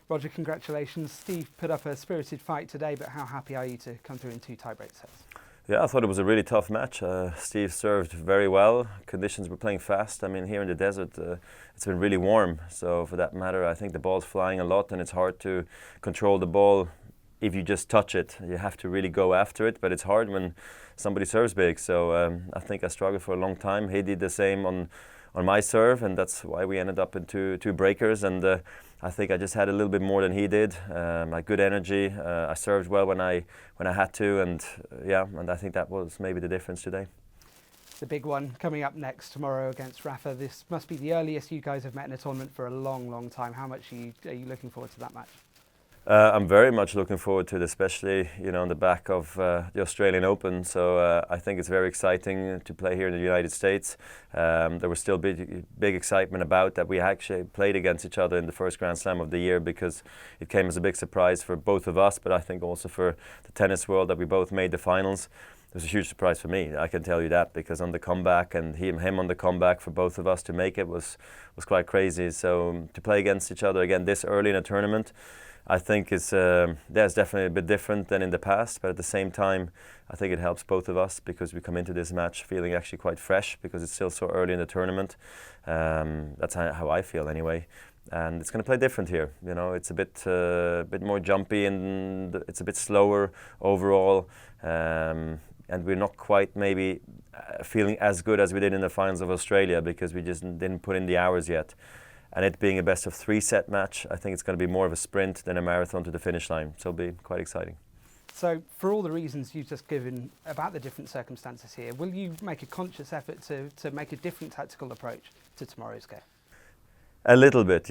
Roger, congratulations. Steve put up a spirited fight today, but how happy are you to come through in 2 tiebreak sets? Yeah, I thought it was a really tough match. Steve served very well. Conditions were playing fast. I mean, here in the desert, it's been really warm. So for that matter, I think the ball's flying a lot and it's hard to control the ball if you just touch it. You have to really go after it, but it's hard when somebody serves big. So I think I struggled for a long time. He did the same on my serve, and that's why we ended up in two breakers. And I think I just had a little bit more than he did. I good energy. I served well when I had to, and and I think that was maybe the difference today. The big one coming up next tomorrow against Rafa. This must be the earliest you guys have met in a tournament for a long, long time. How much are you looking forward to that match? I'm very much looking forward to it, especially on the back of the Australian Open. So I think it's very exciting to play here in the United States. There was still big excitement about that we actually played against each other in the first Grand Slam of the year, because it came as a big surprise for both of us, but I think also for the tennis world that we both made the finals. It was a huge surprise for me, I can tell you that, because on the comeback and him on the comeback, for both of us to make it was quite crazy. So to play against each other again this early in a tournament, I think it's definitely a bit different than in the past, but at the same time, I think it helps both of us because we come into this match feeling actually quite fresh because it's still so early in the tournament. That's how I feel anyway. And it's going to play different here. It's a bit more jumpy and it's a bit slower overall. And we're not quite maybe feeling as good as we did in the finals of Australia because we just didn't put in the hours yet. And it being a best of 3 set match, I think it's going to be more of a sprint than a marathon to the finish line. So it'll be quite exciting. So for all the reasons you've just given about the different circumstances here, will you make a conscious effort to make a different tactical approach to tomorrow's game? A little bit,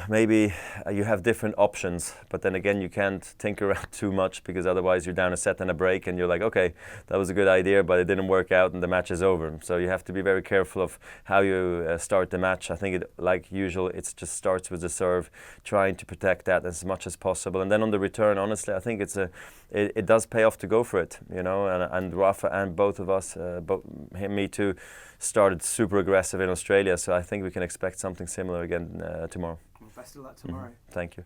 maybe you have different options, but then again you can't tinker around too much because otherwise you're down a set and a break and you're like, okay, that was a good idea, but it didn't work out and the match is over. So you have to be very careful of how you start the match. I think like usual, it just starts with the serve, trying to protect that as much as possible. And then on the return, honestly, I think it does pay off to go for it, and Rafa and both of us, me too, started super aggressive in Australia, so I think we can expect something similar again tomorrow. Well, best of luck tomorrow. Thank you.